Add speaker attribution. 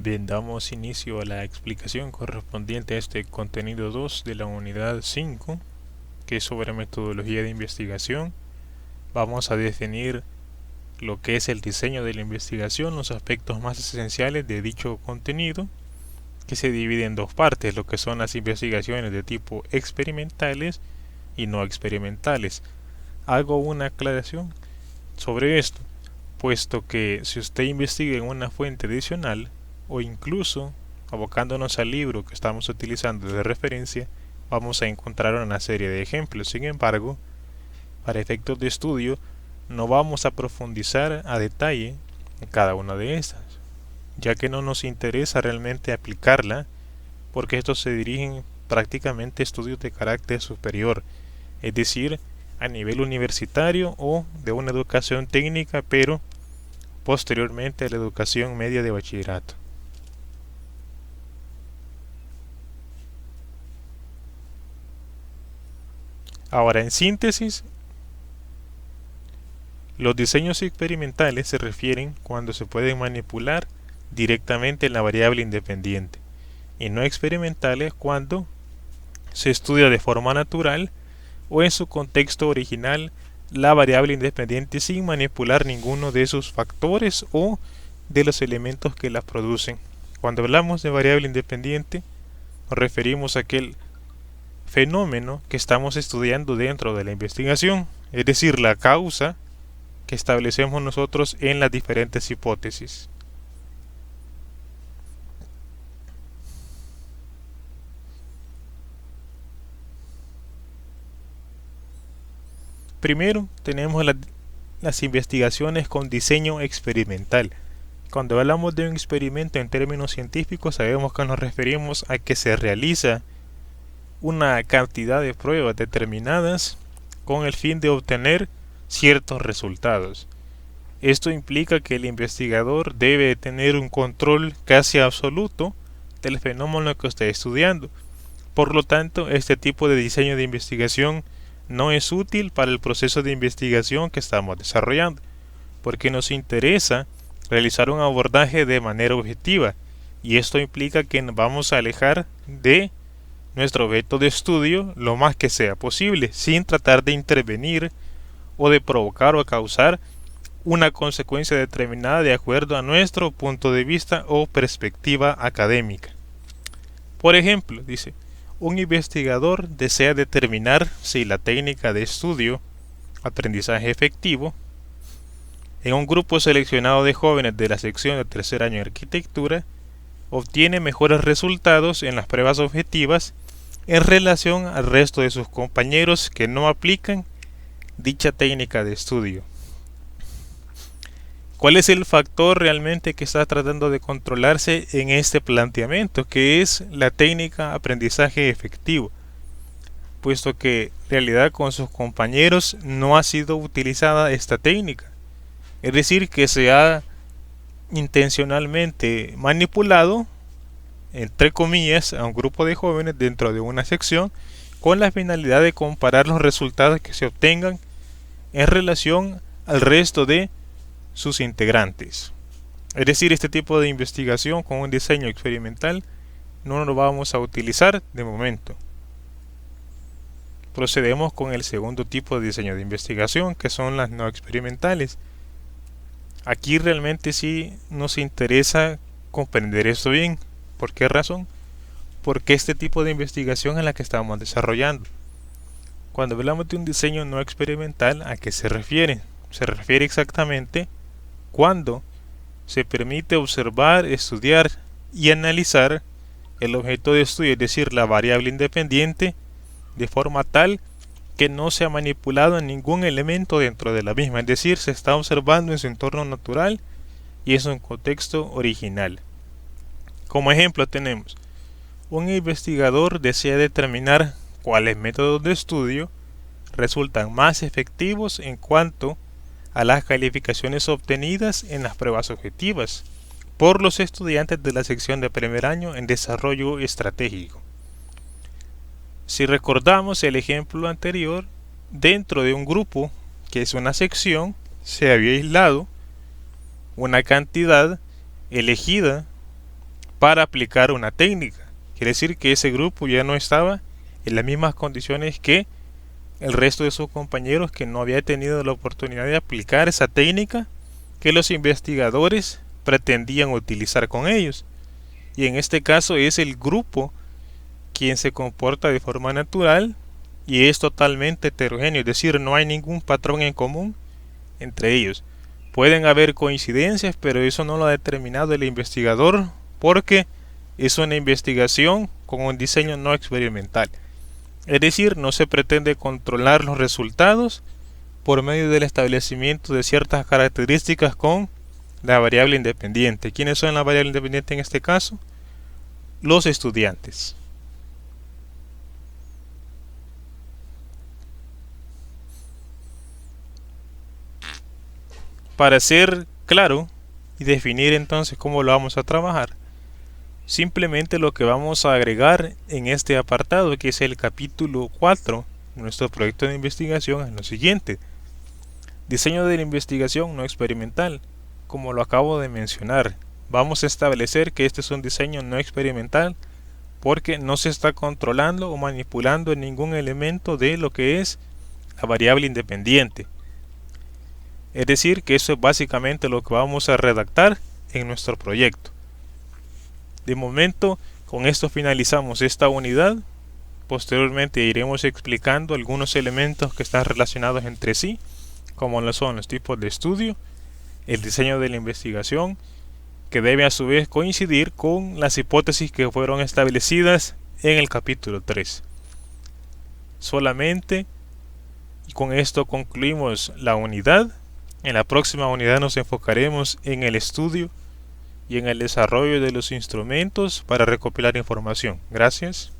Speaker 1: Bien, damos inicio a la explicación correspondiente a este contenido 2 de la unidad 5, que es sobre metodología de investigación. Vamos a definir lo que es el diseño de la investigación, los aspectos más esenciales de dicho contenido, que se divide en dos partes, lo que son las investigaciones de tipo experimentales y no experimentales. Hago una aclaración sobre esto, puesto que si usted investiga en una fuente adicional, o incluso abocándonos al libro que estamos utilizando de referencia, vamos a encontrar una serie de ejemplos. Sin embargo, para efectos de estudio, no vamos a profundizar a detalle en cada una de estas, ya que no nos interesa realmente aplicarla, porque estos se dirigen prácticamente a estudios de carácter superior, es decir, a nivel universitario o de una educación técnica, pero posteriormente a la educación media de bachillerato. Ahora, en síntesis, los diseños experimentales se refieren cuando se pueden manipular directamente la variable independiente, y no experimentales cuando se estudia de forma natural o en su contexto original la variable independiente sin manipular ninguno de sus factores o de los elementos que la producen. Cuando hablamos de variable independiente, nos referimos a aquel fenómeno que estamos estudiando dentro de la investigación, es decir, la causa que establecemos nosotros en las diferentes hipótesis. Primero tenemos las investigaciones con diseño experimental. Cuando hablamos de un experimento en términos científicos, sabemos que nos referimos a que se realiza una cantidad de pruebas determinadas con el fin de obtener ciertos resultados. Esto implica que el investigador debe tener un control casi absoluto del fenómeno que está estudiando. Por lo tanto, este tipo de diseño de investigación no es útil para el proceso de investigación que estamos desarrollando, porque nos interesa realizar un abordaje de manera objetiva, y esto implica que nos vamos a alejar de nuestro objeto de estudio lo más que sea posible, sin tratar de intervenir o de provocar o causar una consecuencia determinada de acuerdo a nuestro punto de vista o perspectiva académica. Por ejemplo, dice, un investigador desea determinar si la técnica de estudio, aprendizaje efectivo, en un grupo seleccionado de jóvenes de la sección de tercer año de arquitectura, obtiene mejores resultados en las pruebas objetivas en relación al resto de sus compañeros que no aplican dicha técnica de estudio. ¿Cuál es el factor realmente que está tratando de controlarse en este planteamiento, que es la técnica aprendizaje efectivo? Puesto que en realidad con sus compañeros no ha sido utilizada esta técnica. Es decir, que se ha intencionalmente manipulado, entre comillas, a un grupo de jóvenes dentro de una sección con la finalidad de comparar los resultados que se obtengan en relación al resto de sus integrantes. Es decir, este tipo de investigación con un diseño experimental no lo vamos a utilizar de momento. Procedemos con el segundo tipo de diseño de investigación, que son las no experimentales. Aquí realmente sí nos interesa comprender esto bien. ¿Por qué razón? Porque este tipo de investigación es la que estamos desarrollando. Cuando hablamos de un diseño no experimental, ¿a qué se refiere? Se refiere exactamente cuando se permite observar, estudiar y analizar el objeto de estudio, es decir, la variable independiente, de forma tal que no se ha manipulado ningún elemento dentro de la misma, es decir, se está observando en su entorno natural y es un contexto original. Como ejemplo tenemos, un investigador desea determinar cuáles métodos de estudio resultan más efectivos en cuanto a las calificaciones obtenidas en las pruebas objetivas por los estudiantes de la sección de primer año en desarrollo estratégico. Si recordamos el ejemplo anterior, dentro de un grupo que es una sección, se había aislado una cantidad elegida para aplicar una técnica. Quiere decir que ese grupo ya no estaba en las mismas condiciones que el resto de sus compañeros, que no había tenido la oportunidad de aplicar esa técnica que los investigadores pretendían utilizar con ellos. Y en este caso es el grupo quien se comporta de forma natural y es totalmente heterogéneo, es decir, no hay ningún patrón en común entre ellos. Pueden haber coincidencias, pero eso no lo ha determinado el investigador, porque es una investigación con un diseño no experimental. Es decir, no se pretende controlar los resultados por medio del establecimiento de ciertas características con la variable independiente. ¿Quiénes son la variable independiente en este caso? Los estudiantes. Para ser claro y definir entonces cómo lo vamos a trabajar, simplemente lo que vamos a agregar en este apartado, que es el capítulo 4 de nuestro proyecto de investigación, es lo siguiente: diseño de la investigación no experimental. Como lo acabo de mencionar, vamos a establecer que este es un diseño no experimental porque no se está controlando o manipulando ningún elemento de lo que es la variable independiente. Es decir, que eso es básicamente lo que vamos a redactar en nuestro proyecto. De momento, con esto finalizamos esta unidad. Posteriormente iremos explicando algunos elementos que están relacionados entre sí, como lo son los tipos de estudio, el diseño de la investigación, que debe a su vez coincidir con las hipótesis que fueron establecidas en el capítulo 3. Solamente con esto concluimos la unidad. En la próxima unidad nos enfocaremos en el estudio y en el desarrollo de los instrumentos para recopilar información. Gracias.